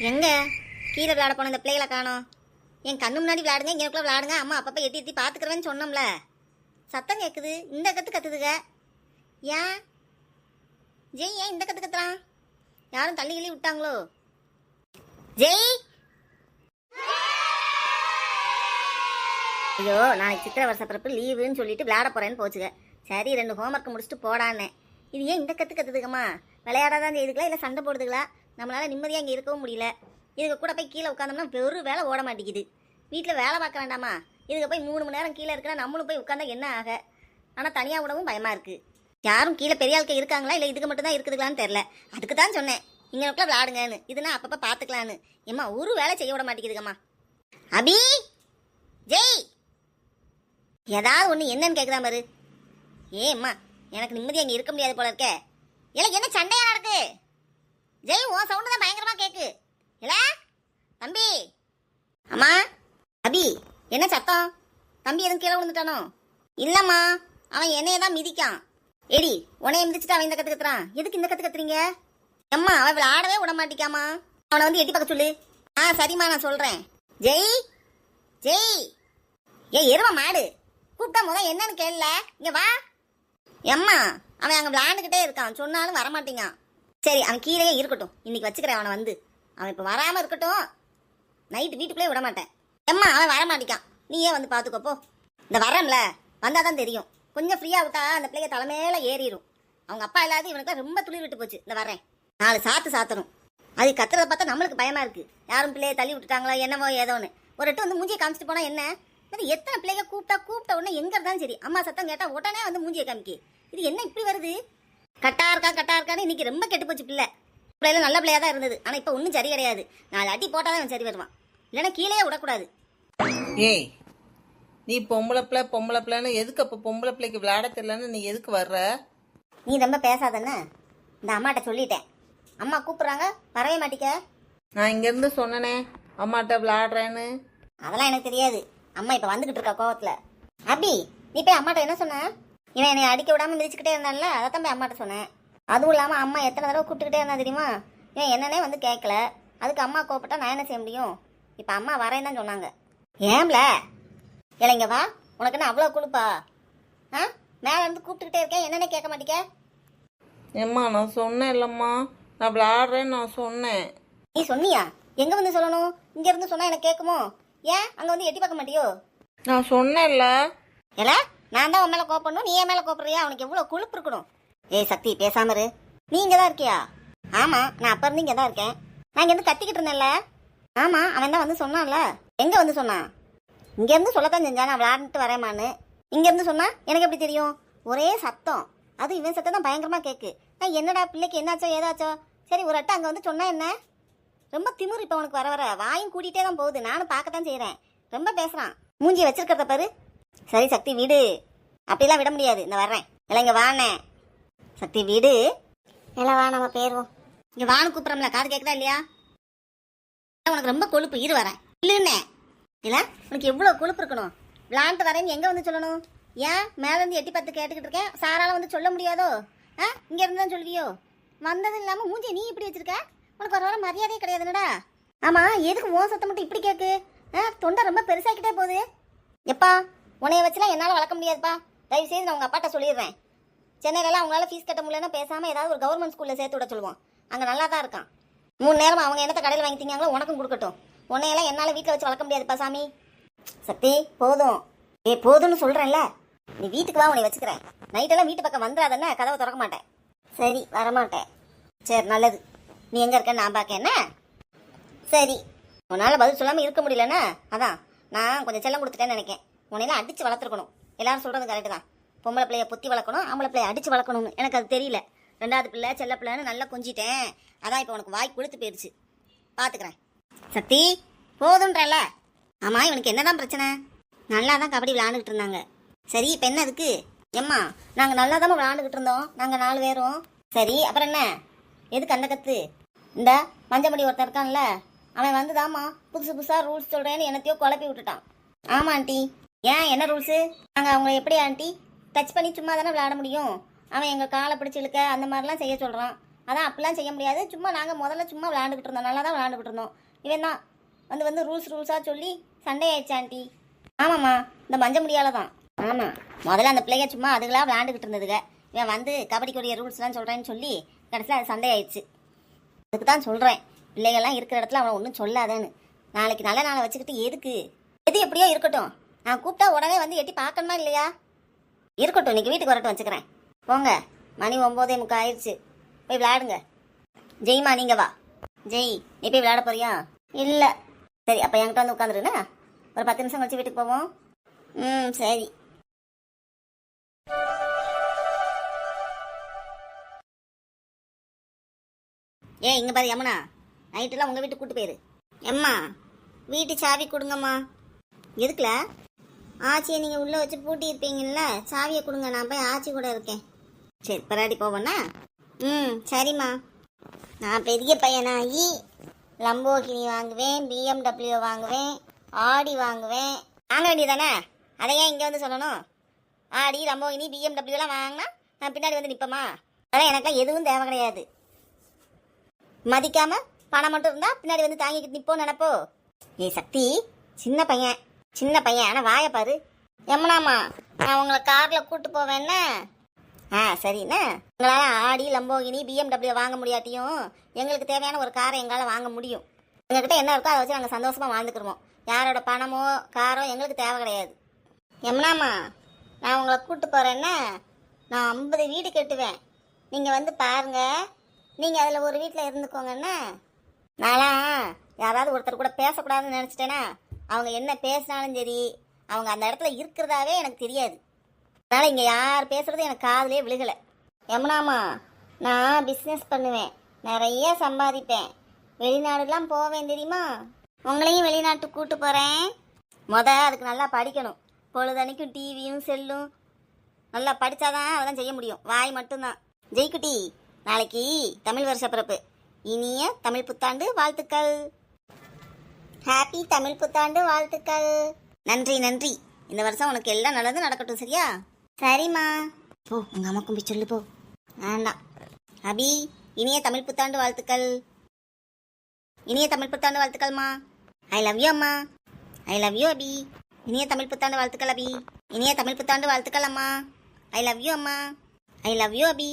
எங்க கீழே விளையாட போன இந்த பிள்ளைகளை காணோம். என் கண்ணு முன்னாடி விளையாடுங்க, இங்கேக்குள்ள விளையாடுங்க, அம்மா அப்பப்போ எட்டி எட்டி பார்த்துக்கிறேன்னு சொன்னோம்ல. சத்தம் கேட்குது, இந்த கற்று கத்துதுங்க. ஏன் ஜெய் ஏன் இந்த கற்று கத்துறான்? யாரும் தள்ளி கிள்ளி விட்டாங்களோ? ஜெய், ஐயோ நாளைக்கு சித்திரை வருஷ பிறப்பு லீவுன்னு சொல்லிட்டு விளையாட போறேன்னு போச்சுங்க. சரி 2 ஹோம்ஒர்க் முடிச்சுட்டு போடான்னு. இது ஏன் இந்த கற்று கத்துதுக்கம்மா? விளையாடாதான் செய்யுதுங்களா இல்லை சண்டை போடுதுங்களா? நம்மளால நிம்மதியாக இங்கே இருக்கவும் முடியல. இதுக்கு கூட போய் கீழே உட்காந்தோம்னா வெறு வேலை ஓட மாட்டேங்குது. வீட்டில் வேலை பார்க்க வேண்டாமா? இதுக்கு போய் 3 மணி நேரம் கீழே இருக்குன்னா நம்மளும் போய் உட்காந்தா என்ன ஆக? ஆனால் தனியாக விடவும் பயமாக இருக்குது. யாரும் கீழே பெரிய ஆளுக்கு இருக்காங்களா இல்லை இதுக்கு மட்டும் தான் இருக்குதுங்களான்னு தெரில. அதுக்கு தான் சொன்னேன் இங்கே விளையாடுங்கன்னு. இதுனா அப்பப்போ பார்த்துக்கலான்னு. ஏம்மா ஒரு வேலை செய்ய விட மாட்டேங்குதுங்கம்மா. அபி, ஜெய், ஏதாவது ஒன்று என்னன்னு கேட்குதா பாரு. ஏம்மா எனக்கு நிம்மதியாக அங்கே இருக்க முடியாது போல இருக்கே. இல்லை என்ன சண்டையாக நடக்கு? ஜெய் உன் சவுண்டு தான் பயங்கரமாக கேட்கு. இல்லை தம்பி. அம்மா. அபி என்ன சத்தம்? தம்பி எதுவும் கீழே விழுந்துட்டானோ? இல்லைம்மா அவன் என்னைய தான் மிதிக்கான். எடி உனைய மிதிச்சுட்டு அவன் இந்த கற்று கத்துறான். எதுக்கு இந்த கற்று கத்துறீங்க? அம்மா அவன் விளையாடவே விட மாட்டிக்காமா. அவனை வந்து எட்டி பார்க்க சொல்லு. சரிம்மா நான் சொல்கிறேன். ஜெய், ஜெய், எருவ மாடு கூப்பிட்டா முதல் என்னன்னு கேள்ல. இங்கே வா. எம்மா அவன் அங்கே விளையாண்டுக்கிட்டே இருக்கான், சொன்னாலும் வரமாட்டேங்க. சரி அவன் கீழே இருக்கட்டும், இன்னைக்கு வச்சுக்கிறேன் அவனை வந்து. அவன் இப்போ வராமல் இருக்கட்டும், நைட்டு வீட்டுக்குள்ளே விட மாட்டேன். எம்மா அவன் வரமாட்டிக்கான், நீயே வந்து பார்த்துக்கோப்போ. இந்த வரம்ல வந்தால் தான் தெரியும். கொஞ்சம் ஃப்ரீயாக விட்டா அந்த பிள்ளைங்க தலைமையில ஏறிடும். அவங்க அப்பா இல்லாத இவனுக்குலாம் ரொம்ப துளிர் விட்டு போச்சு. இந்த வரேன் 4 சாத்து சாத்தணும். அது கத்துறதை பார்த்தா நம்மளுக்கு பயமாக இருக்குது. யாரும் பிள்ளையை தள்ளி விட்டுட்டாங்களா என்னவோ ஏதோன்னு. ஒரு எட்டு வந்து மூஞ்சியை காமிச்சிட்டு போனால் என்ன? இது எத்தனை பிள்ளைங்க கூப்பிட்ட உடனே எங்கே இருந்தாலும் சரி அம்மா சத்தம் கேட்டால் உடனே வந்து மூஞ்சியை காமிக்கி. இது என்ன இப்படி வருது? கட்டா இருக்கான்னு இன்னைக்கு ரொம்ப கெட்டு போச்சு பிள்ளை. பிள்ளைல நல்ல பிள்ளையா தான் இருந்தது. ஆனால் இப்போ ஒன்றும் சரி கிடையாது. 4 அடி போட்டால் தான் சரி வருவான், இல்லைன்னா கீழே விடக்கூடாது. ஏய் நீ பொம்பளை பிள்ளைன்னு எதுக்கு அப்போ பொம்பளை பிள்ளைக்கு விளையாட தெரியலன்னு நீ எதுக்கு வர்ற? நீ ரொம்ப பேசாதன்னு இந்த அம்மாட்ட சொல்லிட்டேன். அம்மா கூப்பிட்றாங்க வரவே மாட்டிக்க. நான் இங்கேருந்து சொன்னனே அம்மாட்ட விளையாடுறேன்னு. அதெல்லாம் எனக்கு தெரியாது. அம்மா இப்போ வந்துக்கிட்டு இருக்கா கோவத்தில். அபி நீ போய் அம்மாட்ட என்ன சொன்ன? இவன் என்னை அடிக்க விடாமல் மிதிச்சுக்கிட்டே இருந்தான்ல, அதைத்தான் போய் அம்மாட்ட சொன்னேன். அதுவும் இல்லாமல் அம்மா எத்தனை தடவை கூப்பிட்டுக்கிட்டே இருந்தா தெரியுமா? இவன் என்னன்னே வந்து கேட்கல. அதுக்கு அம்மா கோவப்பட்டா நான் என்ன செய்ய முடியும்? இப்போ அம்மா வரேன்னு தான் சொன்னாங்க. ஏம்ல இல்லைங்க வா, உனக்கு என்ன அவ்வளோ கொழுப்பா? மேலே இருந்து கூப்பிட்டுக்கிட்டே இருக்கேன், என்னன்னே கேட்க மாட்டேங்க. ஏம்மா நான் சொன்னேன் இல்லைம்மா, நான் விளையாடுறேன்னு நான் சொன்னேன். நீ சொன்னியா? எங்கே வந்து சொல்லணும்? இங்கேருந்து சொன்னால் எனக்கு கேட்குமோ? ஏன் அங்கே வந்து எட்டி பார்க்க மாட்டியோ? நான் சொன்னேன்ல. இல்லை நான் தான் உன் மேலே கோப்படணும், நீ என் மேலே கோப்படுறியா? அவனுக்கு எவ்வளோ கொழுப்பு இருக்கணும். ஏய் சக்தி பேசாம இரு. நீ இங்கே தான் இருக்கியா? ஆமாம் நான் அப்போ இருந்து இங்கே தான் இருக்கேன். நான் இங்கேருந்து கத்திக்கிட்டு இருந்தேன்ல. ஆமாம் அவன் தான் வந்து சொன்னான்ல. எங்கே வந்து சொன்னான்? இங்கேருந்து சொல்லத்தான் செஞ்சான் நான் விளையாண்டுட்டு வரேமான்னு. இங்கேருந்து சொன்னா எனக்கு எப்படி தெரியும்? ஒரே சத்தம், அது இவன் சத்தம் தான் பயங்கரமாக கேட்கு. நான் என்னடா பிள்ளைக்கு என்னாச்சோ ஏதாச்சோ. சரி ஒரு அட்டை அங்கே வந்து சொன்னா என்ன? ரொம்ப திமிரு இப்போ உனக்கு வர வர வாயும் கூட்டிகிட்டே தான் போகுது. நானும் பார்க்கத்தான் செய்கிறேன். ரொம்ப பேசுகிறான். மூஞ்சி வச்சிருக்கிறத பாரு. சரி சக்தி வீடு, அப்படிலாம் விட முடியாது. இந்த வர்றேன். இல்லை இங்கே வானே சக்தி வீடு. இல்லை வா நம்ம பேருவோம். இங்கே வானு கூப்பிட்றோம்ல, காது கேட்குதா இல்லையா? உனக்கு ரொம்ப கொழுப்பு, இரு வரேன். இல்லைன்னே இல்லை உனக்கு எவ்வளோ கொழுப்பு இருக்கணும்? விளாண்டு வரேன்னு எங்கே வந்து சொல்லணும்? ஏன் மேலேருந்து எட்டி பார்த்து கேட்டுக்கிட்டு இருக்கேன், சாரால வந்து சொல்ல முடியாதோ? இங்கே இருந்து தான் சொல்லுவியோ? வந்தது இல்லாமல் மூஞ்சி நீ இப்படி வச்சிருக்க. உனக்கு ஒரு வர மரியாதையே கிடையாதுனடா. ஆமாம் எதுக்கு உன் சத்தம் மட்டும் இப்படி கேட்கு? தொண்டை ரொம்ப பெருசாக்கிட்டே போகுது. எப்பா உன்னைய வச்சுலாம் என்னால் வளர்க்க முடியாதுப்பா. தயவு செய்து நான் உங்கள் அப்பாட்ட சொல்லிடுறேன். சென்னையிலலாம் அவங்களால ஃபீஸ் கட்ட முடியலன்னா பேசாமல் ஏதாவது ஒரு கவர்மெண்ட் ஸ்கூலில் சேர்த்து விட சொல்லுவோம். அங்கே நல்லா தான் இருக்கான். 3 நேரம் அவங்க என்னத்தை கடையில் வாங்கி திங்காங்களோ உனக்கும் கொடுக்கட்டும். உன்னையெல்லாம் என்னால் வீட்டில் வச்சு வளர்க்க முடியாதுப்பா சாமி. சக்தி போதும். போதும்னு சொல்கிறேன்ல, நீ வீட்டுக்கு வா, உன்னை வச்சுக்கிறேன். நைட்டெல்லாம் வீட்டு பக்கம் வந்துடாதன்னா கதவை திறக்க மாட்டேன். சரி வரமாட்டேன். சரி நல்லது. நீ எங்கே இருக்கன்னு நான் பார்க்க என்ன? சரி உன்னால் பதில் சொல்லாமல் இருக்க முடியலன்னா அதான் நான் கொஞ்சம் செல்லம் கொடுத்துட்டேன்னு நினைக்கேன். உன்னையெல்லாம் அடித்து வளர்த்துருக்கணும். எல்லாரும் சொல்கிறது கரெக்டு தான். பொம்பளை பிள்ளைய பொத்தி வளர்க்கணும், ஆம்பளை பிள்ளைய அடித்து வளர்க்கணும்னு எனக்கு அது தெரியல. 2வது பிள்ளை செல்ல பிள்ளைன்னு நல்லா கொஞ்சிட்டேன். அதான் இப்போ உனக்கு வாய் கொடுத்து போயிடுச்சு. பார்த்துக்கிறேன். சக்தி போதுன்றல. ஆமாம் இவனுக்கு என்னதான் பிரச்சனை? நல்லா தான் கபடி விளையாண்டுக்கிட்டு இருந்தாங்க. சரி இப்போ என்ன அதுக்கு? எம்மா நாங்கள் நல்லா தான் விளையாண்டுக்கிட்டு இருந்தோம், நாங்கள் 4 பேரும். சரி அப்புறம் என்ன? எதுக்கு அந்த கத்து? இந்த மஞ்சமடி ஒருத்தர் இருக்கான்ல, அவன் வந்துதாம்மா புதுசாக ரூல்ஸ் சொல்கிறேன்னு என்னத்தையோ குழப்பி விட்டுட்டான். ஆமாம் ஆண்டி. ஏன் என்ன ரூல்ஸு? நாங்கள் அவங்கள எப்படி ஆண்டி டச் பண்ணி சும்மா தானே விளையாட முடியும்? அவன் எங்கள் காலை பிடிச்சி இழுக்க அந்த மாதிரிலாம் செய்ய சொல்கிறான். அதான் அப்படிலாம் செய்ய முடியாது. சும்மா நாங்கள் முதல்ல சும்மா விளையாண்டுக்கிட்டு இருந்தோம், நல்லா தான் விளையாண்டுக்கிட்டு இருந்தோம். இவன் தான் வந்து ரூல்ஸாக சொல்லி சண்டை ஆயிடுச்சு ஆண்டி. ஆமாம்மா, இந்த மஞ்ச முடியால தான். ஆமாம், முதல்ல அந்த பிள்ளைங்க சும்மா அதுகளாக விளையாண்டுக்கிட்டு இருந்ததுங்க. இவன் வந்து கபடிக்குரிய ரூல்ஸ்லாம் சொல்கிறேன்னு சொல்லி கடைசியில் அது சண்டை ஆயிடுச்சு. அதுக்கு தான் சொல்கிறேன், பிள்ளைகள்லாம் இருக்கிற இடத்துல அவனை ஒன்றும் சொல்லாதேன்னு. நாளைக்கு நல்ல நாளை வச்சுக்கிட்டு எதுக்கு? எது எப்படியோ இருக்கட்டும். நான் கூப்பிட்டா உடனே வந்து எட்டி பார்க்கணுமா இல்லையா? இருக்கட்டும், இன்னைக்கு வீட்டுக்கு வரட்டும் வச்சுக்கிறேன். போங்க, மணி 9:45 ஆயிடுச்சு. போய் விளையாடுங்க. ஜெய்மா, நீங்கள் வா. ஜெய், நீ போய் விளையாட போறியா? இல்லை. சரி, அப்போ என்கிட்ட வந்து உட்காந்துருண்ணா. ஒரு 10 நிமிஷம் கழிச்சு வீட்டுக்கு போவோம். சரி. இங்கே பாரு யமுனா, நைட்டெல்லாம் உங்கள் வீட்டுக்கு கூட்டு போயிரு. எம்மா, வீட்டு சாவி கொடுங்கம்மா. எதுக்குல? ஆச்சியை நீங்கள் உள்ளே வச்சு பூட்டி இருப்பீங்கல்ல, சாவியை கொடுங்க, நான் போய் ஆச்சி கூட இருக்கேன். சரி, பராடி போவோண்ணா. சரிம்மா. நான் பெரிய பையனாகி லம்போகினி வாங்குவேன், BMW வாங்குவேன், ஆடி வாங்குவேன். வாங்க வேண்டியதானே? அதை ஏன் இங்கே வந்து சொல்லணும்? ஆடி, லம்போகினி, BMWலாம் வாங்கினா நான் பின்னாடி வந்து நிற்பமா? அதெல்லாம் எனக்குலாம் எதுவும் தேவை கிடையாது. மதிக்காம பணம் மட்டும் இருந்தால் பின்னாடி வந்து தாங்கிக்கிட்டு நிற்போன்னு நினப்போ? சக்தி, சின்ன பையன் ஆனால் வாயை பாரு. எம்மனாமா, நான் உங்களை காரில் கூப்பிட்டு போவேன்னா? சரிண்ணே. உங்களால் ஆடி, லம்போகினி, BMW வாங்க முடியாட்டியும் எங்களுக்கு தேவையான ஒரு காரை எங்களால் வாங்க முடியும். எங்ககிட்ட என்ன இருக்கோ அதை வச்சு நாங்கள் சந்தோஷமாக வாழ்ந்துக்கிடுவோம். யாரோட பணமோ காரோ எங்களுக்கு தேவை கிடையாது. எம்மனாமா, நான் உங்களை கூப்பிட்டு போகிறேன்னா நான் 50 வீடு கட்டுவேன். நீங்கள் வந்து பாருங்க. நீங்கள் அதில் ஒரு வீட்டில் இருந்துக்கோங்கண்ணா. நான்லாம் யாராவது ஒருத்தர் கூட பேசக்கூடாதுன்னு நினச்சிட்டேன்னா அவங்க என்ன பேசினாலும் சரி, அவங்க அந்த இடத்துல இருக்கிறதாவே எனக்கு தெரியாது. அதனால் இங்கே யார் பேசுகிறது எனக்கு காதுலே விழுகலை. யமுனாமா, நான் பிஸ்னஸ் பண்ணுவேன், நிறைய சம்பாதிப்பேன், வெளிநாடுலாம் போவேன் தெரியுமா? உங்களையும் வெளிநாட்டுக்கு கூட்டு போகிறேன். அதுக்கு நல்லா படிக்கணும். பொழுதன்னைக்கும் டிவியும் செல்லும். நல்லா படித்தாதான் அதெல்லாம் செய்ய முடியும். வாய் மட்டும்தான். ஜெய்குட்டி, நாளைக்கு தமிழ் வருஷ பிறப்பு. இனிய தமிழ் புத்தாண்டு வாழ்த்துக்கள். ஹாப்பி தமிழ் புத்தாண்டு வாழ்த்துக்கள். நன்றி நன்றி. இந்த வருஷம் உனக்கு எல்லாம் நல்லது நடக்கட்டும், சரியா? சரிம்மா. போ, உங்கள் அம்மாக்கும் போய் சொல்லு போ. வேண்டாம். அபி, இனிய தமிழ் புத்தாண்டு வாழ்த்துக்கள். இனிய தமிழ் புத்தாண்டு வாழ்த்துக்கள்மா. ஐ லவ் யூ அம்மா. ஐ லவ் யூ அபி. இனிய தமிழ் புத்தாண்டு வாழ்த்துக்கள் அபி. இனிய தமிழ் புத்தாண்டு வாழ்த்துக்கள் அம்மா. ஐ லவ் யூ அம்மா. ஐ லவ் யூ அபி.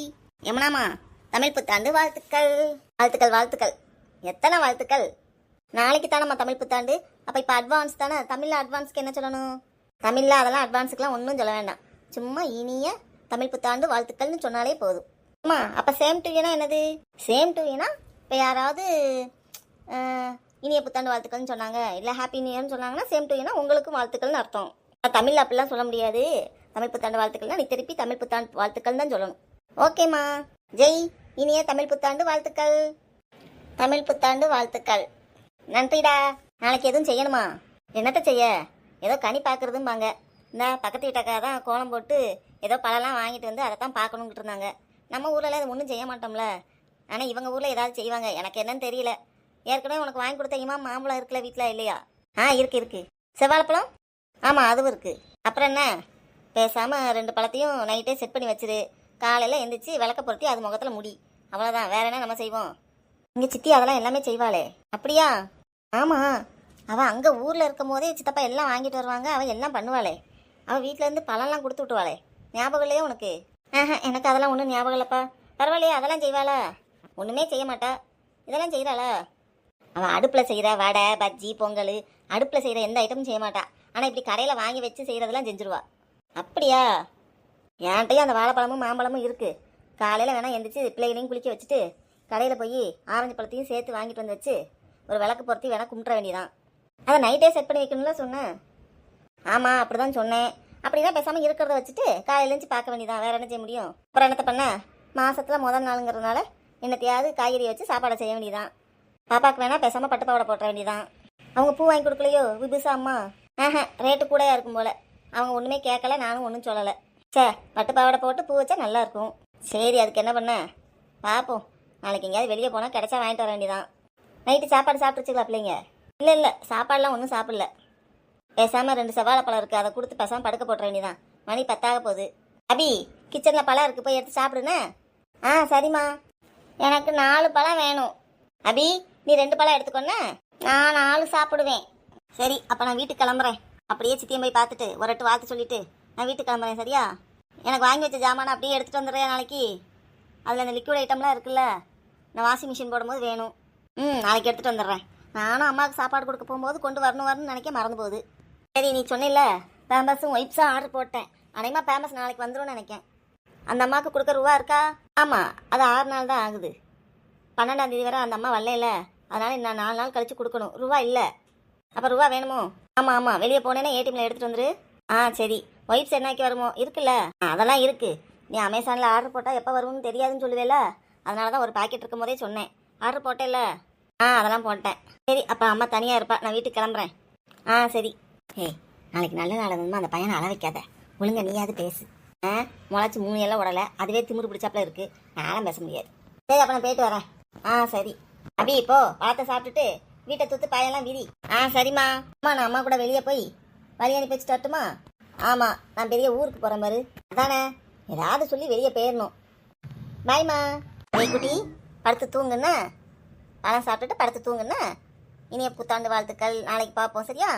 யமுனாமா, தமிழ் புத்தாண்டு வாழ்த்துக்கள். வாழ்த்துக்கள் வாழ்த்துக்கள். எத்தனை வாழ்த்துக்கள்? நாளைக்கு தானம்மா தமிழ் புத்தாண்டு. அப்போ இப்போ அட்வான்ஸ் தானே. தமிழில் அட்வான்ஸ்க்கு என்ன சொல்லணும்? தமிழில் அதெல்லாம் அட்வான்ஸுக்கெலாம் ஒன்றும் சொல்ல வேண்டாம். சும்மா இனிய தமிழ் புத்தாண்டு வாழ்த்துக்கள்னு சொன்னாலே போதும். அம்மா, அப்போ சேம் டு யூனா என்னது? சேம் டு யூனா இப்போ யாராவது இனிய புத்தாண்டு வாழ்த்துக்கள்னு சொன்னாங்க, இல்லை ஹாப்பி நியூ இயர்னு சொன்னாங்கன்னா சேம் டு யூனா உங்களுக்கும் வாழ்த்துக்கள்னு அர்த்தம். தமிழில் அப்படிலாம் சொல்ல முடியாது. தமிழ் புத்தாண்டு வாழ்த்துக்கள்னா நீ திருப்பி தமிழ் புத்தாண்டு வாழ்த்துக்கள் தான் சொல்லணும். ஓகேம்மா. ஜெய், இனிய தமிழ் புத்தாண்டு வாழ்த்துக்கள். தமிழ் புத்தாண்டு வாழ்த்துக்கள். நன்றிடா. நாளைக்கு எதுவும் செய்யணுமா? என்னத்தை செய்ய? ஏதோ கனி பார்க்குறதும்பாங்க. இந்த பக்கத்து வீட்டக்கா தான் கோலம் போட்டு ஏதோ பழம்லாம் வாங்கிட்டு வந்து அதை தான் பார்க்கணுங்கிட்டு இருந்தாங்க. நம்ம ஊரில் அது ஒன்றும் செய்ய மாட்டோம்ல. ஆனால் இவங்க ஊரில் ஏதாவது செய்வாங்க, எனக்கு என்னன்னு தெரியல. ஏற்கனவே உனக்கு வாங்கி கொடுத்த இமாம் மாம்பழம் இருக்குல்ல வீட்டில், இல்லையா? இருக்கு. செவ்வாழைப்பழம்? ஆமாம், அதுவும் இருக்குது. அப்புறம் என்ன, பேசாமல் 2 பழத்தையும் நைட்டே செட் பண்ணி வச்சிரு. காலையில் எந்திரிச்சு விளக்க பொருத்தி அது முகத்தில் முடி. அவ்வளோதான். வேற என்ன நம்ம செய்வோம்? இங்கே சித்தி அதெல்லாம் எல்லாமே செய்வாளே. அப்படியா? ஆமாம், அவள் அங்கே ஊரில் இருக்கும் போதே சித்தப்பா எல்லாம் வாங்கிட்டு வருவாங்க. அவள் எல்லாம் பண்ணுவாளே. அவள் வீட்டிலேருந்து பழம்லாம் கொடுத்து விட்டுவாளே. ஞாபகம் இல்லையே உனக்கு? எனக்கு அதெல்லாம் ஒன்றும் ஞாபகம் இல்லைப்பா. பரவாயில்லையா? அதெல்லாம் செய்வாளா? ஒன்றுமே செய்ய மாட்டா. இதெல்லாம் செய்கிறாளா? அவள் அடுப்பில் செய்கிற வடை, பஜ்ஜி, பொங்கல், அடுப்பில் செய்கிற எந்த ஐட்டமும் செய்ய மாட்டா. ஆனால் இப்படி கடையில் வாங்கி வச்சு செய்கிறதெல்லாம் செஞ்சுருவா. அப்படியா? என்கிட்டையும் அந்த வாழைப்பழமும் மாம்பழமும் இருக்குது. காலையில் வேணால் எந்திரிச்சு பிள்ளைகளையும் குளிக்க வச்சுட்டு கடையில் போய் ஆரஞ்சு பழத்தையும் சேர்த்து வாங்கிட்டு வந்து வச்சு ஒரு விளக்கு பொருத்தி வேணால் கும்பிட்ற வேண்டியதான். அதை நைட்டே செட் பண்ணி வைக்கணும்ல சொன்னேன். ஆமாம், அப்படி தான் சொன்னேன். அப்படின்னா பேசாமல் இருக்கிறத வச்சுட்டு காலையிலேருந்து பார்க்க வேண்டியதான். வேறு என்ன செய்ய முடியும்? அப்புறம் என்னத்தை பண்ண? மாதத்தில் முதல் நாளுங்கிறதுனால என்னத்தையாவது காய்கறி வச்சு சாப்பாடை செய்ய வேண்டியதான். பாப்பாவுக்கு வேணால் பேசாமல் பட்டு பாவாடை போட்ட வேண்டியதான். அவங்க பூ வாங்கி கொடுக்கலையோ விபுசா அம்மா? ரேட்டு கூடயா இருக்கும் போல். அவங்க ஒன்றுமே கேட்கல, நானும் ஒன்றும் சொல்லலை. பட்டு பாவாடை போட்டு பூ வச்சா நல்லாயிருக்கும். சரி, அதுக்கு என்ன பண்ண பார்ப்போம். நாளைக்கு எங்கேயாவது வெளியே போனால் கிடைச்சா வாங்கிட்டு வர வேண்டியதான். நைட்டு சாப்பாடு சாப்பிட்டுச்சுங்களா பிள்ளைங்க? இல்லை, சாப்பாடெலாம் ஒன்றும் சாப்பிடல. பேசாமல் 2 செவ்வாழைப்பழம் இருக்குது, அதை கொடுத்து பேசாமல் படுக்க போட்டுற வேண்டியதான். மணி 10 ஆக போகுது. அபி, கிச்சனில் பழம் இருக்குது, போய் எடுத்து சாப்பிடுண்ணே. சரிம்மா. எனக்கு 4 பழம் வேணும். அபி, நீ 2 பழம் எடுத்துக்கோண்ணே. நான் 4 சாப்பிடுவேன். சரி, அப்போ நான் வீட்டுக்கு கிளம்புறேன். அப்படியே சித்தியம் போய் பார்த்துட்டு ஒரு 8 வார்த்தை சொல்லிட்டு நான் வீட்டுக்கு கிளம்புறேன். சரியா? எனக்கு வாங்கி வச்ச ஜாமானை அப்படியே எடுத்துகிட்டு வந்துடுறேன் நாளைக்கு. அதில் அந்த லிக்விட் ஐட்டம்லாம் இருக்குல்ல, நான் வாஷிங் மிஷின் போடும்போது வேணும். நாளைக்கு எடுத்துகிட்டு வந்துடுறேன். நானும் அம்மாவுக்கு சாப்பாடு கொடுக்க போகும்போது கொண்டு வரணும்னு நினைக்க மறந்து போகுது. சரி, நீ சொன்னில்ல பேம்பஸும் ஒய்ப்ஸும் ஆர்டர் போட்டேன். அநேகமாக பேம்பஸ் நாளைக்கு வந்துடும் நினைக்கேன். அந்த அம்மாவுக்கு கொடுக்க ரூபா இருக்கா? ஆமாம், அது 6 நாள் தான் ஆகுது. 12ஆம் தேதி வரை அந்த அம்மா வரல, அதனால நான் 4 நாள் கழிச்சு கொடுக்கணும். ரூபா இல்லை. அப்போ ரூபா வேணுமோ? ஆமாம் ஆமாம், வெளியே போனேன்னா ஏடிஎம்ல எடுத்துகிட்டு வந்துரு. சரி. ஒய்ப்ஸ் என்னைக்கு வருமோ? இருக்குல்ல, அதெல்லாம் இருக்குது. நீ அமேசானில் ஆர்டர் போட்டால் எப்போ வரும்னு தெரியாதுன்னு சொல்லுவேல, அதனால தான் ஒரு பாக்கெட் இருக்கும் போதே சொன்னேன். ஆர்டர் போட்டேல்ல? அதெல்லாம் போட்டேன். சரி, அப்போ அம்மா தனியாக இருப்பா, நான் வீட்டுக்கு கிளம்புறேன். சரி. ஏய், நாளைக்கு நல்ல நாள் வந்து அந்த பையனை அள வைக்காத. ஒழுங்கா நீயாவது பேசு. முளைச்சி 3 எல்லாம் உடலை, அதுவே திமிரு பிடிச்சாப்புல இருக்கு. நானும் பேச முடியாது. சரி, அப்போ நான் போயிட்டு வரேன். சரி. அபி, இப்போ பழத்தை சாப்பிட்டுட்டு வீட்டை தூத்து பாயெல்லாம் விரி. சரிம்மா. நான் அம்மா கூட வெளியே போய் வழி அனுப்பி வச்சுட்டு வரட்டுமா? ஆமாம், நான் பெரிய ஊருக்கு போகிற மாதிரி. அதானே, ஏதாவது சொல்லி வெளியே போயிடணும். பாய்மா. ஏய் குட்டி, படுத்து தூங்குன்னா. பழம் சாப்பிட்டுட்டு படுத்து தூங்குன்னா. இனிய புத்தாண்டு வாழ்த்துக்கள். நாளைக்கு பார்ப்போம். சரியா?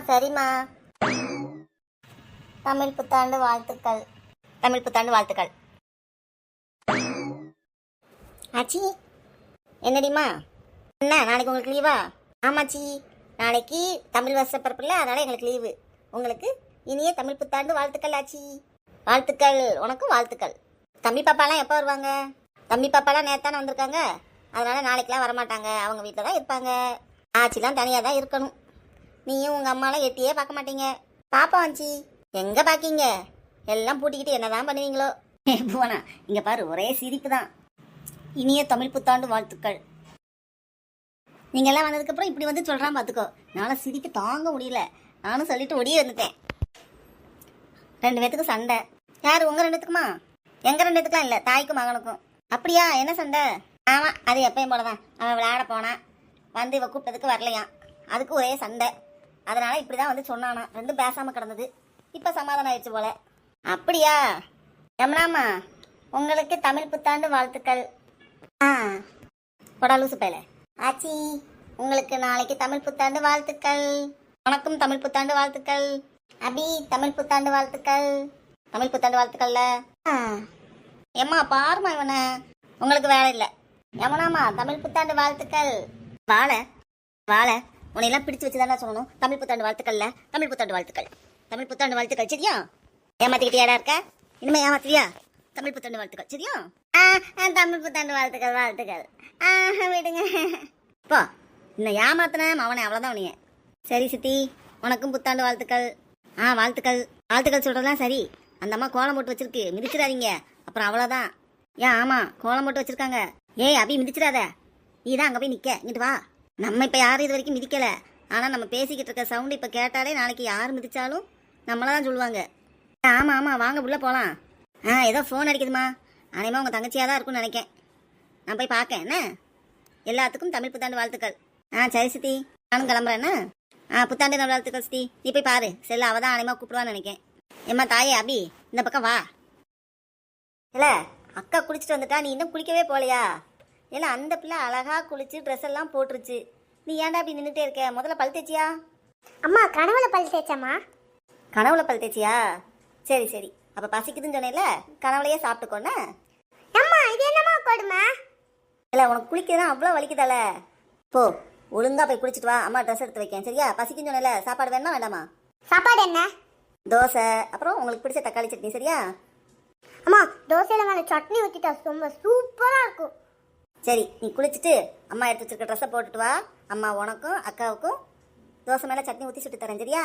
சரிம்மா. தமிழ் புத்தாண்டு வாழ்த்துக்கள். தமிழ் புத்தாண்டு வாழ்த்துக்கள். ஆச்சி, என்னடிம்மா? என்ன, நாளைக்கு உங்களுக்கு லீவா? ஆமாச்சி, நாளைக்கு தமிழ் வருஷ பிறப்பில்ல, அதனால எங்களுக்கு லீவு. உங்களுக்கு இனிய தமிழ் புத்தாண்டு வாழ்த்துக்கள் ஆச்சி. வாழ்த்துக்கள். உனக்கும் வாழ்த்துக்கள். தம்பி பாப்பாலாம் எப்போ வருவாங்க? தம்பி பாப்பாலாம் நேத்தானே வந்திருக்காங்க, அதனால நாளைக்கெலாம் வரமாட்டாங்க. அவங்க வீட்டில் தான் இருப்பாங்க. ஆச்சிலாம் தனியாக தான் இருக்கணும். நீயும் உங்கள் அம்மாலாம் எட்டியே பார்க்க மாட்டீங்க. பாப்பா ஆச்சி, எங்கே பார்க்கீங்க? எல்லாம் பூட்டிக்கிட்டு என்ன தான் பண்ணுவீங்களோ? போனா இங்கே பாரு, ஒரே சிரிப்பு தான். இனிய தமிழ் புத்தாண்டு வாழ்த்துக்கள். நீங்கள்லாம் வந்ததுக்கப்புறம் இப்படி வந்து சொல்கிறான் பார்த்துக்கோ. நானும் சிரிப்பு தாங்க முடியல. நானும் சொல்லிட்டு ஒடியே வந்துட்டேன். 2 பேத்துக்கும் சண்டை. யார், உங்கள் 2 பேத்துக்குமா? எங்கள் 2 பேத்துக்குலாம் இல்லை, தாய்க்கும் மகனுக்கும். அப்படியா? என்ன சண்டை? ஆமாம், அது எப்பயும் போல தான். அவன் விளையாட போனான், வந்து இவ கூப்பிட்டதுக்கு வரலையாம். அதுக்கு ஒரே சண்டை. அதனால் இப்படி தான் வந்து சொன்னானா. 2 பேசாமல் கிடந்தது. இப்போ சமாதானம் ஆயிடுச்சு போல. அப்படியா? யமுனாம்மா, உங்களுக்கு தமிழ் புத்தாண்டு வாழ்த்துக்கள். கொடா லூசு பையல. ஆச்சி, உங்களுக்கு நாளைக்கு தமிழ் புத்தாண்டு வாழ்த்துக்கள். வணக்கம், தமிழ் புத்தாண்டு வாழ்த்துக்கள். அபி, தமிழ் புத்தாண்டு வாழ்த்துக்கள். தமிழ் புத்தாண்டு வாழ்த்துக்கள்ல. ஏம்மா பாருமா இவனை, உங்களுக்கு வேலை இல்லை. யமுனாம்மா, தமிழ் புத்தாண்டு வாழ்த்துக்கள். வாழை வாழை, உன்னையெல்லாம் பிடிச்சு வச்சு தானே சொல்லணும். தமிழ் புத்தாண்டு வாழ்த்துக்கள்ல. தமிழ் புத்தாண்டு வாழ்த்துக்கள். தமிழ் புத்தாண்டு வாழ்த்துக்கள். சரியா? ஏமாத்திக்கிட்டே இருக்க, இனிமே ஏமாத்திரியா? தமிழ் புத்தாண்டு வாழ்த்துக்கள். சரியா? தமிழ் புத்தாண்டு வாழ்த்துக்கள். வாழ்த்துக்கள். விடுங்க போ. இன்னும் ஏமாத்தின அவனை, அவ்வளோதான் உனிய. சரி சித்தி, உனக்கும் புத்தாண்டு வாழ்த்துக்கள். வாழ்த்துக்கள். வாழ்த்துக்கள் சொல்கிறதெல்லாம் சரி. அந்த அம்மா கோலம் போட்டு வச்சிருக்கு, மிதிச்சிடாதீங்க, அப்புறம் அவ்வளோதான். ஆமாம், கோலம் போட்டு வச்சிருக்காங்க. ஏய் அபி, மிதிச்சிடாத. நீ தான் அங்கே போய் நிற்க. இங்கிட்டு வா. நம்ம இப்போ யாரும் இது வரைக்கும் மிதிக்கலை. ஆனால் நம்ம பேசிக்கிட்டு இருக்க சவுண்டு இப்போ கேட்டாலே நாளைக்கு யார் மிதிச்சாலும் நம்மளை தான் சொல்லுவாங்க. ஆமாம், வாங்க உள்ளே போகலாம். ஏதோ ஃபோன் அடிக்குதுமா. அனைமா உங்கள் தங்கச்சியாக தான் இருக்கும்னு நினைக்கேன். நான் போய் பார்க்கேன். என்ன, எல்லாத்துக்கும் தமிழ் புத்தாண்டு வாழ்த்துக்கள். சரி சித்தி, நானும் கிளம்புறேன்னா. புத்தாண்டு நல்ல வாழ்த்துக்கள் சித்தி. நீ போய் பாரு, செல்ல அவள் தான் அனைமா கூப்பிடுவான்னு நினைக்கேன். ஏம்மா தாயே அபி, இந்த பக்கம் வா. இல்லை, அக்கா குளிச்சுட்டு வந்துட்டா, நீ இன்னும் குளிக்கவே போகலையா? இல்லை, அந்த பிள்ளை அழகாக குளிச்சு ட்ரெஸ் எல்லாம் போட்டுருச்சு. நீ ஏன்டா அப்படி நின்றுட்டே இருக்க? முதல்ல பல் தேய்ச்சியா? அம்மா, கனவுல பல் தேய்ச்சம்மா. கனவுல பல் தேய்ச்சியா? சரி சரி, அப்போ பசிக்குதுன்னு சொன்னேன்ல, கனவுலையே சாப்பிட்டுக்கோண்ணே. அம்மா, இது என்னம்மா கொடுமை? இல்லை, உனக்கு குளிக்கிறதான் அவ்வளோ வலிக்குதால. போ, ஒழுங்கா போய் குளிச்சுட்டு வா. அம்மா ட்ரெஸ் எடுத்து வைக்கேன். சரியா? பசிக்குன்னு சொன்னேன்ல, சாப்பாடு வேணுமா வேண்டாமா? சாப்பாடு என்ன? தோசை, அப்புறம் உங்களுக்கு பிடிச்ச தக்காளி சட்னி. சரியா? அம்மா, தோசையில் மேலே சட்னி ஊற்றிட்டா ரொம்ப சூப்பராக இருக்கும். சரி, நீ குளிச்சுட்டு அம்மா எடுத்து வச்சிருக்க ட்ரெஸ்ஸை போட்டுட்டு வா. அம்மா உனக்கும் அக்காவுக்கும் தோசை மேலே சட்னி ஊற்றி சுட்டு தரேன். சரியா?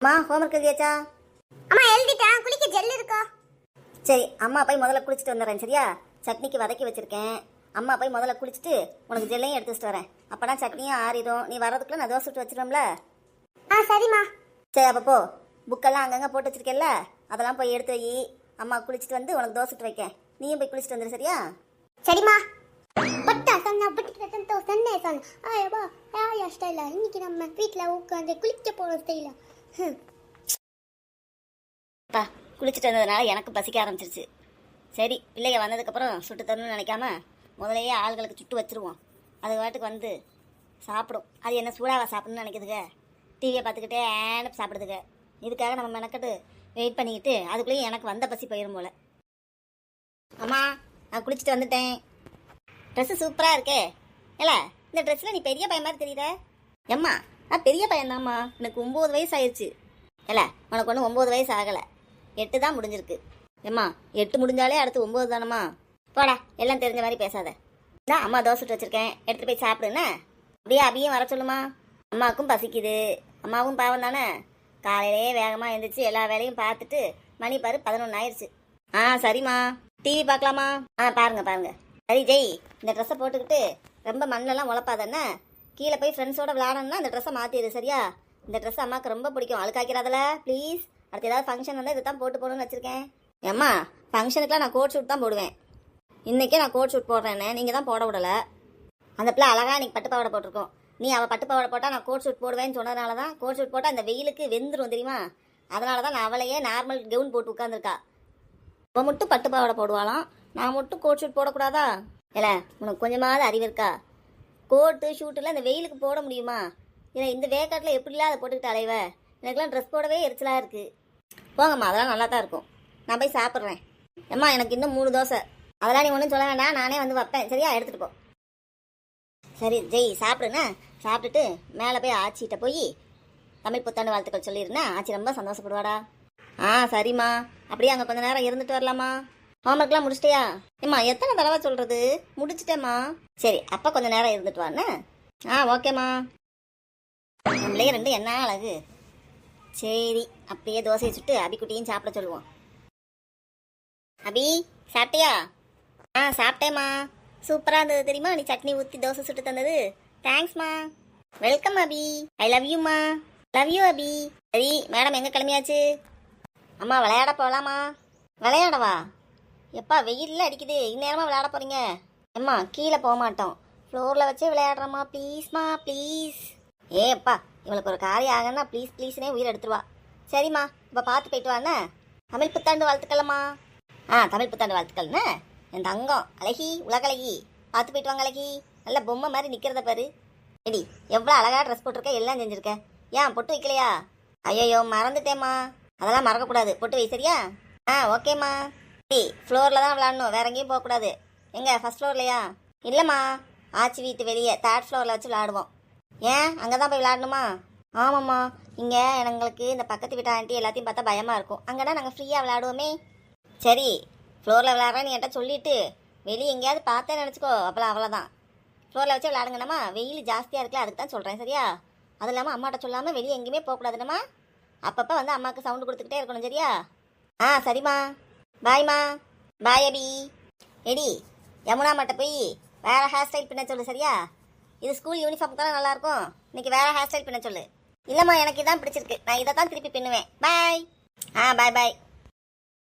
அம்மா, ஹோம்ஒர்க் எழுதியாச்சா? அம்மா, எழுதிட்டேன். குளிக்க ஜெல் இருக்கா? சரி, அம்மா போய் முதல்ல குளிச்சுட்டு வந்துடுறேன். சரியா? சட்னிக்கு வதக்கி வச்சிருக்கேன். அம்மா போய் முதல்ல குளிச்சுட்டு உனக்கு ஜெல்லையும் எடுத்து வச்சுட்டு வரேன். அப்போனா சட்னியும் ஆறிடும். நீ வர்றதுக்குள்ள நான் தோசை விட்டு வச்சிடும்ல. சரிம்மா. சரி, அப்போ போ. புக்கெல்லாம் அங்கங்கே போட்டு வச்சிருக்கேல்ல, அதெல்லாம் போய் எடுத்து வை. அம்மா குளிச்சுட்டு வந்து உனக்கு தோசை விட்டு வைக்கேன். நீயும் போய் குளிச்சுட்டு வந்துடு. சரியா? சரிம்மா. பட்டா சொன்னா பட்டு தோசை சொன்ன. ஆயப்பா, ஆயா ஸ்டைலா இன்னைக்கு நம்ம வீட்டில் உட்காந்து குளிக்க போகிற ஸ்டைலா. குளிச்சுட்டு வந்ததுனால எனக்கு பசிக்க ஆரம்பிச்சிருச்சு. சரி, பிள்ளைங்க வந்ததுக்கப்புறம் சுட்டு தரணும்னு நினைக்காம முதலையே ஆள்களுக்கு சுட்டு வச்சிருவோம். அது வாட்டுக்கு வந்து சாப்பிடும். அது என்ன சூடாவா சாப்பிடணும்னு நினைக்குதுங்க. டிவியை பார்த்துக்கிட்டே ஏன்னு சாப்பிடுதுங்க. இதுக்காக நம்ம மெனக்கட்டு வெயிட் பண்ணிக்கிட்டு அதுக்குள்ளேயும் எனக்கு வந்த பசி போயிடும் போல. அம்மா, நான் குளிச்சுட்டு வந்துட்டேன். ட்ரெஸ்ஸு சூப்பராக இருக்கே. இல்லை, இந்த ட்ரெஸ்ஸில் நீ பெரிய பையன் மாதிரி தெரியுற. எம்மா, நான் பெரிய பையன்தாம்மா. எனக்கு 9 வயசு ஆயிடுச்சு. இல்லை, உனக்கு ஒன்றும் 9 வயசு ஆகலை, 8 தான் முடிஞ்சிருக்கு. எம்மா, 8 முடிஞ்சாலே அடுத்து 9 தானம்மா. போடா, எல்லாம் தெரிஞ்ச மாதிரி பேசாத. இதான் அம்மா தோசை சுட்டு வச்சுருக்கேன், எடுத்துகிட்டு போய் சாப்பிடுன்னு. அப்படியே அபியும் வர சொல்லுமா. அம்மாவுக்கும் பசிக்குது. அம்மாவும் பாவம் தானே. காலையிலே வேகமாக எழுந்திரிச்சு எல்லா வேலையும் பார்த்துட்டு மணி பாரு 11 ஆயிடுச்சு. ஆ சரிம்மா. டிவி பார்க்கலாமா? ஆ பாருங்க பாருங்க. சரி ஜெய், இந்த ட்ரெஸ்ஸை போட்டுக்கிட்டு ரொம்ப மண்ணெல்லாம் உழப்பாதண்ணே. கீழே போய் ஃப்ரெண்ட்ஸோட விளாடணும்னா இந்த ட்ரெஸ்ஸை மாற்றிடு சரியா? இந்த ட்ரெஸ் அம்மாவுக்கு ரொம்ப பிடிக்கும். அழுக்காக்கிறாதில்ல ப்ளீஸ். அடுத்து ஏதாவது ஃபங்க்ஷன் வந்தால் இதை தான் போட்டு போகணும்னு வச்சுருக்கேன். ஏம்மா, ஃபங்க்ஷனுக்குலாம் நான் கோட் ஷூட் தான் போடுவேன். இன்றைக்கே நான் கோட் ஷூட் போடுறேன்னு நீங்கள் தான் போட விடலை. அந்த பிள்ளை அழகாக இன்றைக்கி பட்டு பாவாடை போட்டிருக்கோம். நீ அவள் பட்டு பாவாடை போட்டால் நான் கோட் ஷூட் போடுவேன்னு சொன்னதுனால தான். கோட் ஷூட் போட்டால் அந்த வெயிலுக்கு வெந்துடும் தெரியுமா? அதனால தான் நான் அவளையே நார்மல் கவுன் போட்டு உட்காந்துருக்கா. அவள் மட்டும் பட்டு பாவாடை போடுவாளாம், நான் மட்டும் கோட் ஷூட் போடக்கூடாதா? இல்லை, உனக்கு கொஞ்சமாவது அறிவு இருக்கா? கோட்டு ஷூட்டெல்லாம் இந்த வெயிலுக்கு போட முடியுமா? இல்லை, இந்த வேக்காட்டில் எப்படிலாம் அதை போட்டுக்கிட்டு அலைவ? எனக்குலாம் ட்ரெஸ் போடவே எரிச்சலாக இருக்குது. போங்கம்மா, அதெல்லாம் நல்லா தான் இருக்கும். நான் போய் சாப்பிட்றேன். அம்மா, எனக்கு இன்னும் 3 தோசை. அதெல்லாம் நீ ஒன்றும் சொல்ல வேண்டாம், நானே வந்து வைப்பேன் சரியா? எடுத்துகிட்டு போ. சரி ஜெய், சாப்பிடுண்ணே. சாப்பிட்டுட்டு மேலே போய் ஆச்சிகிட்ட போய் தமிழ் புத்தாண்டு வாழ்த்துக்கள் சொல்லிடுண்ணே. ஆச்சி ரொம்ப சந்தோஷப்படுவாடா. ஆ சரிம்மா. அப்படியே அங்கே கொஞ்சம் நேரம் இருந்துட்டு வரலாமா? ஹோம்ஒர்க்லாம் முடிச்சிட்டியா? ஏம்மா, எத்தனை தடவை சொல்கிறது? முடிச்சிட்டேம்மா. சரி, அப்போ கொஞ்சம் நேரம் இருந்துட்டு வாண்ணே. ஆ ஓகேம்மா. நம்மளே 2 என்ன அழகு. சரி, அப்படியே தோசையை சுட்டு அபிக்குட்டியும் சாப்பிட சொல்லுவோம். அபி, சாப்பிட்டியா? ஆ சாப்பிட்டேம்மா. சூப்பராக இருந்தது தெரியுமா நீ சட்னி ஊற்றி தோசை சுட்டு தந்தது. தேங்க்ஸ்மா. வெல்கம் அபி. ஐ லவ் யூம்மா. Love you Abhi. சரி, மேடம் எங்கே கிளம்பியாச்சு? அம்மா, விளையாட போகலாமா? விளையாடவா? எப்பா, வெயிலில் அடிக்குது, இந்நேரமாக விளையாட போகிறீங்க? அம்மா, கீழே போக மாட்டோம், ஃப்ளோரில் வச்சே விளையாடுறோம்மா. ப்ளீஸ்மா ப்ளீஸ். ஏப்பா, இவளுக்கு ஒரு காரியம் ஆகன்னா ப்ளீஸ் ப்ளீஸ்னே உயிர் எடுத்துருவா. சரிம்மா, இப்போ பார்த்து போயிட்டு வாண்ணே. தமிழ் புத்தாண்டு வாழ்த்துக்கள்மா. ஆ தமிழ் புத்தாண்டு வாழ்த்துக்கள்ண்ணே. என் தங்கம் அழகி, உலகழகி, பார்த்து போயிட்டு வாங்க அழகி. நல்ல பொம்மை மாதிரி நிற்கிறத பாரு. எடி, எவ்வளோ அழகாக ட்ரெஸ் போட்டிருக்க, எல்லாம் செஞ்சுருக்க. ஏன் பொட்டு வைக்கலையா? ஐயோ மறந்துட்டேம்மா. அதெல்லாம் மறக்கக்கூடாது, பொட்டு வை சரியா? ஆ ஓகேம்மா. ஏய், ஃப்ளோரில் தான் விளாடணும், வேற எங்கேயும் போகக்கூடாது. எங்கே, ஃபர்ஸ்ட் ஃப்ளோர்லையா? இல்லைம்மா, ஆச்சி வீட்டு வெளியே 3rd ஃப்ளோரில் வச்சு விளாடுவோம். ஏன் அங்கே தான் போய் விளாடணுமா? ஆமாம்மா, இங்கே எங்களுக்கு இந்த பக்கத்து வீட்டு ஆண்டி எல்லாத்தையும் பார்த்தா பயமாக இருக்கும். அங்கேனா நாங்கள் ஃப்ரீயாக விளாடுவோமே. சரி, ஃப்ளோரில் விளாட்றேன்னு என்கிட்ட சொல்லிவிட்டு வெளியே எங்கேயாவது பார்த்தேன்னு நினச்சிக்கோ, அப்போலாம் அவ்வளோதான். ஃப்ளோரில் வச்சு விளாடுங்கண்ணம்மா, வெயில் ஜாஸ்தியாக இருக்குல்ல, அதுக்கு தான் சொல்கிறேன் சரியா? அது இல்லாமல் அம்மாட்ட சொல்லாமல் வெளியே எங்கேயுமே போகக்கூடாதுண்ணம்மா. அப்பப்போ வந்து அம்மாவுக்கு சவுண்டு கொடுத்துக்கிட்டே இருக்கணும் சரியா? ஆ சரிம்மா. பாய்மா. பாய் அபி. எடி, யமுனா மாட்ட போய் வேறு ஹேர் ஸ்டைல் பின்ன சொல்லு சரியா? இது ஸ்கூல் யூனிஃபார்ம் தான் நல்லாயிருக்கும், இன்னைக்கு வேறு ஹேர் ஸ்டைல் பின்ன சொல்லு. இல்லைம்மா, எனக்கு இதான் பிடிச்சிருக்கு, நான் இதை தான் திருப்பி பின்னுவேன். பாய். ஆ பாய் பாய்.